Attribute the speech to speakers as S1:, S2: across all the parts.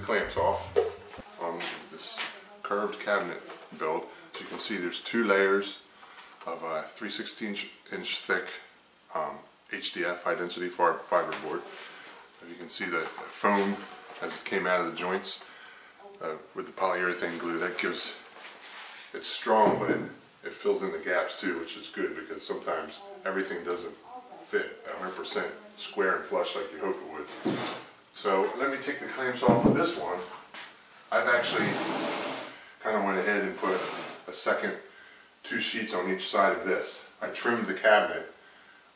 S1: clamps off on this curved cabinet build. As you can see, there's 2 layers of 3/16" thick HDF, high density fiber board. You can see the foam as it came out of the joints with the polyurethane glue. That gives, it's strong, but it fills in the gaps too, which is good because sometimes everything doesn't fit 100% square and flush like you hope it would. So let me take the clamps off of this one. I've actually kind of went ahead and put a second 2 sheets on each side of this. I trimmed the cabinet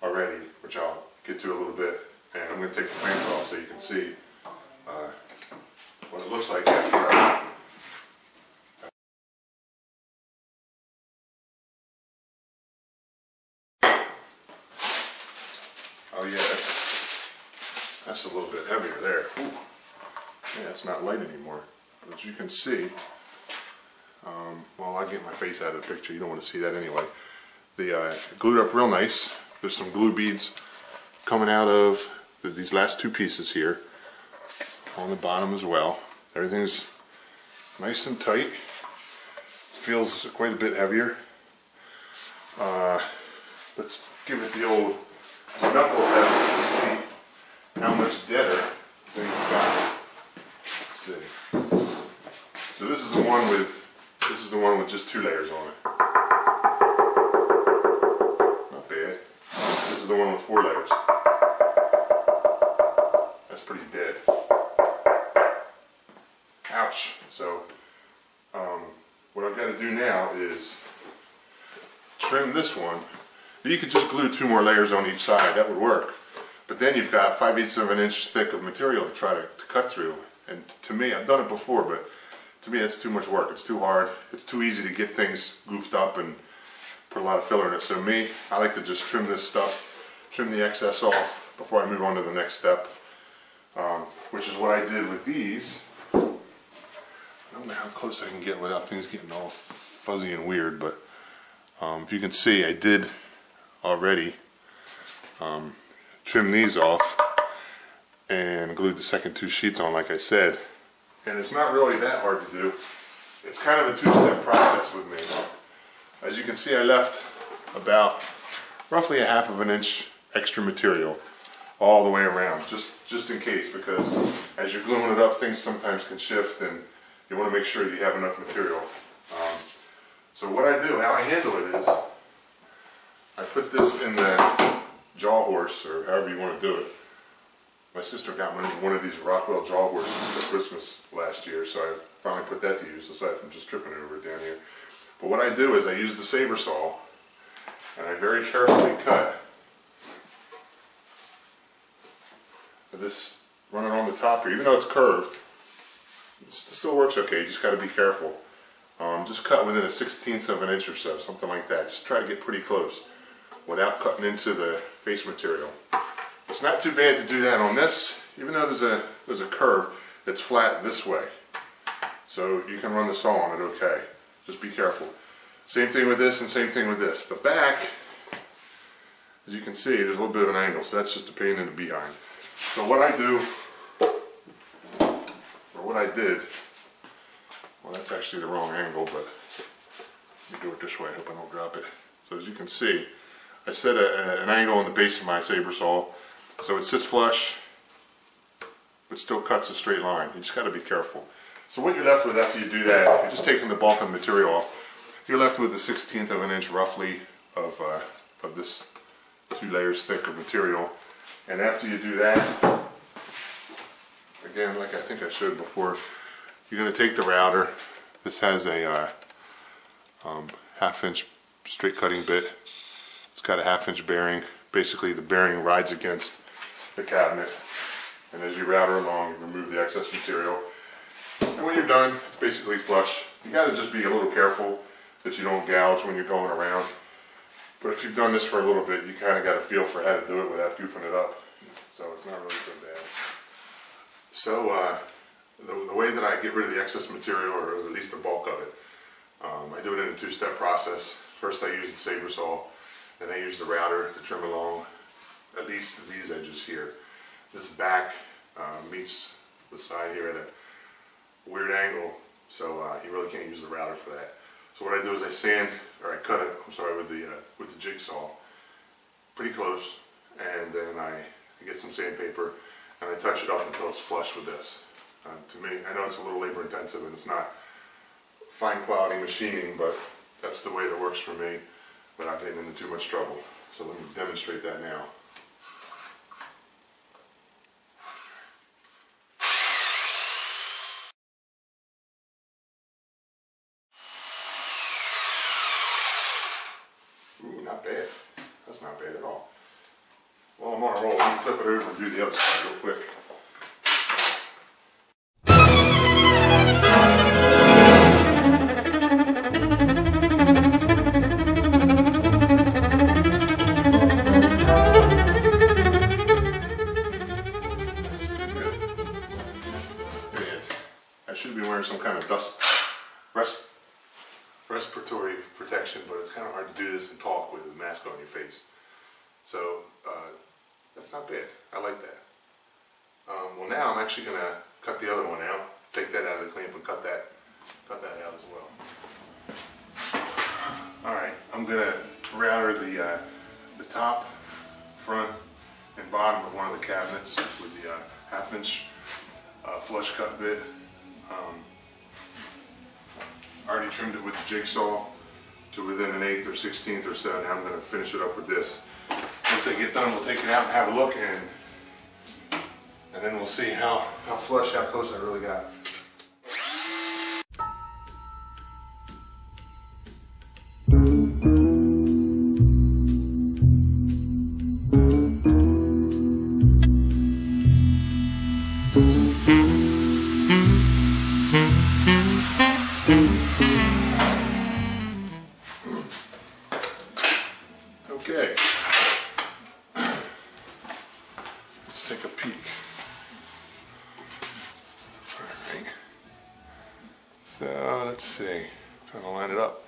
S1: already, which I'll get to a little bit, and I'm going to take the clamps off so you can see what it looks like after I... Oh yeah, that's a little bit heavier there. Ooh. Yeah, it's not light anymore. But as you can see, well, I'll get my face out of the picture. You don't want to see that anyway. The glued up real nice. There's some glue beads coming out of these last 2 pieces here on the bottom as well. Everything's nice and tight. Feels quite a bit heavier. Let's give it the old knuckle test to see how much deader things got. Let's see. So this is the one with just 2 layers on it. Not bad. This is the one with 4 layers. That's pretty dead. Ouch. So what I've got to do now is trim this one. You could just glue 2 more layers on each side, that would work. But then you've got 5/8 of an inch thick of material to try to cut through. And to me, I've done it before, but to me it's too much work. It's too hard. It's too easy to get things goofed up and put a lot of filler in it. So me, I like to just trim this stuff, trim the excess off before I move on to the next step. Which is what I did with these. I don't know how close I can get without things getting all fuzzy and weird, but if you can see, I did already trim these off and glued the second 2 sheets on, like I said. And it's not really that hard to do. It's kind of a 2-step process with me. As you can see, I left about roughly a 1/2 inch extra material all the way around, just in case, because as you're gluing it up, things sometimes can shift and you want to make sure you have enough material. So what I do, how I handle it is, I put this in the jaw horse, or however you want to do it. My sister got one of these Rockwell jaw horses for Christmas last year, so I finally put that to use, aside from just tripping over it down here. But what I do is I use the saber saw, and I very carefully cut this, run it on the top here. Even though it's curved, it still works okay. You just got to be careful. Just cut within a 1/16 of an inch or so, something like that. Just try to get pretty close without cutting into the face material. It's not too bad to do that on this, even though there's a curve. It's flat this way, so you can run the saw on it okay. Just be careful. Same thing with this and same thing with this. The back, as you can see, there's a little bit of an angle, so that's just a pain in the behind. So what I do, or what I did, well, that's actually the wrong angle, but let me do it this way. I hope I don't drop it. So as you can see, I set an angle on the base of my saber saw, so it sits flush, but still cuts a straight line. You just got to be careful. So what you're left with after you do that, you're just taking the bulk of the material off. You're left with a 1/16 of an inch roughly of this 2 layers thick of material. And after you do that, again, like I think I showed before, you're going to take the router. This has a 1/2 inch straight cutting bit. It's got a 1/2 inch bearing. Basically the bearing rides against the cabinet, and as you router along, you remove the excess material. And when you're done, it's basically flush. You got to just be a little careful that you don't gouge when you're going around. But if you've done this for a little bit, you kind of got a feel for how to do it without goofing it up. So it's not really so bad. So the way that I get rid of the excess material, or at least the bulk of it, I do it in a 2-step process. First I use the saber saw, then I use the router to trim along at least these edges here. This back meets the side here at weird angle, so you really can't use the router for that. So what I do is I sand, or I cut it, I'm sorry, with the jigsaw pretty close, and then I get some sandpaper and I touch it up until it's flush with this. To me, I know it's a little labor intensive and it's not fine quality machining, but that's the way that works for me without getting into too much trouble. So let me demonstrate that now. Ooh, not bad. That's not bad at all. Well, I'm on a roll. Let me flip it over and do the other side real quick. I should be wearing some kind of respiratory protection, but it's kind of hard to do this and talk with a mask on your face. So that's not bad. I like that. Well, now I'm actually going to cut the other one out. Take that out of the clamp and cut that out as well. All right, I'm going to router the top, front, and bottom of one of the cabinets with the 1/2 inch flush cut bit. I already trimmed it with the jigsaw to within 1/8 or 1/16 or so. Now I'm going to finish it up with this. Once I get done, we'll take it out and have a look, and then we'll see how flush, how close I really got. Okay, let's take a peek. All right, so let's see, trying to line it up.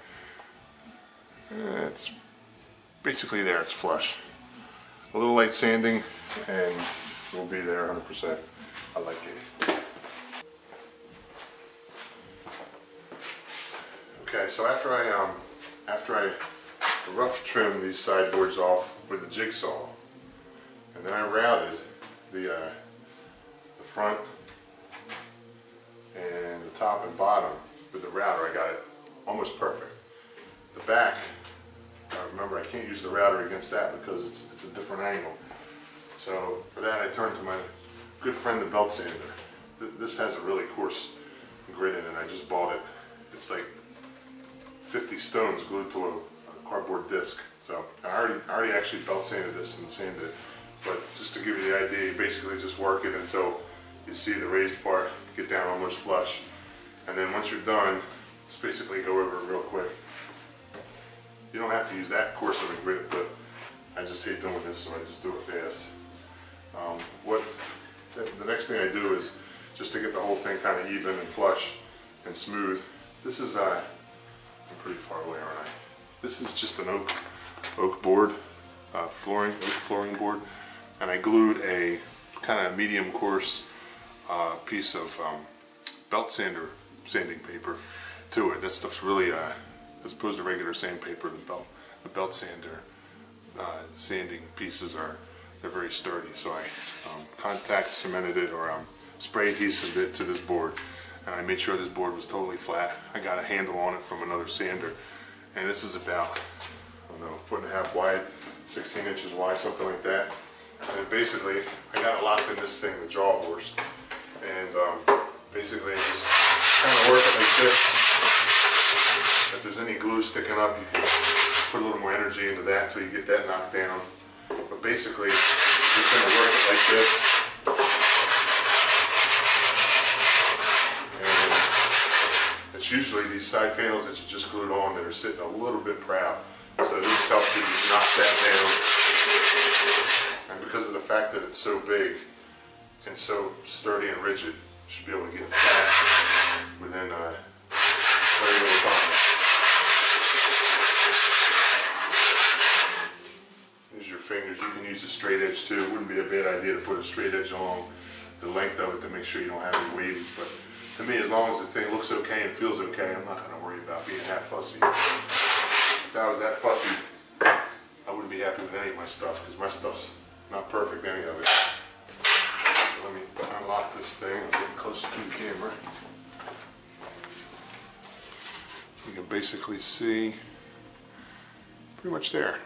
S1: It's basically there, it's flush. A little light sanding and we'll be there 100%. I like it. Okay, so after I rough trim these sideboards off with the jigsaw, and then I routed the front and the top and bottom with the router. I got it almost perfect. The back, remember, I can't use the router against that because it's a different angle. So for that, I turned to my good friend, the belt sander. This has a really coarse grit in it. I just bought it. It's like 50 stones glued to a cardboard disc. So I already actually belt sanded this and sanded it, but just to give you the idea, you basically just work it until you see the raised part get down almost flush, and then once you're done, just basically go over it real quick. You don't have to use that coarse of a grit, but I just hate doing this, so I just do it fast. The next thing I do is just to get the whole thing kind of even and flush and smooth. This is I'm pretty far away, aren't I? This is just an oak board, oak flooring board, and I glued a kind of medium coarse piece of belt sanding paper to it. That stuff's really, as opposed to regular sandpaper, the belt sander sanding pieces they're very sturdy. So I contact cemented it, or spray adhesive it to this board, and I made sure this board was totally flat. I got a handle on it from another sander. And this is about, I don't know, 1.5 feet wide, 16 inches wide, something like that. And basically, I got it locked in this thing, the jaw horse. And basically, I just kind of work it like this. If there's any glue sticking up, you can put a little more energy into that until you get that knocked down. But basically, just going to work it like this. It's usually these side panels that you just glued on that are sitting a little bit proud. So this helps you just knock that down. And because of the fact that it's so big and so sturdy and rigid, you should be able to get it flat within very little time. Use your fingers. You can use a straight edge too. It wouldn't be a bad idea to put a straight edge along the length of it to make sure you don't have any waves, but To me, as long as the thing looks okay and feels okay, I'm not going to worry about being that fussy. If I was that fussy, I wouldn't be happy with any of my stuff, because my stuff's not perfect, any of it. So let me unlock this thing. I'm getting closer to the camera. You can basically see pretty much there.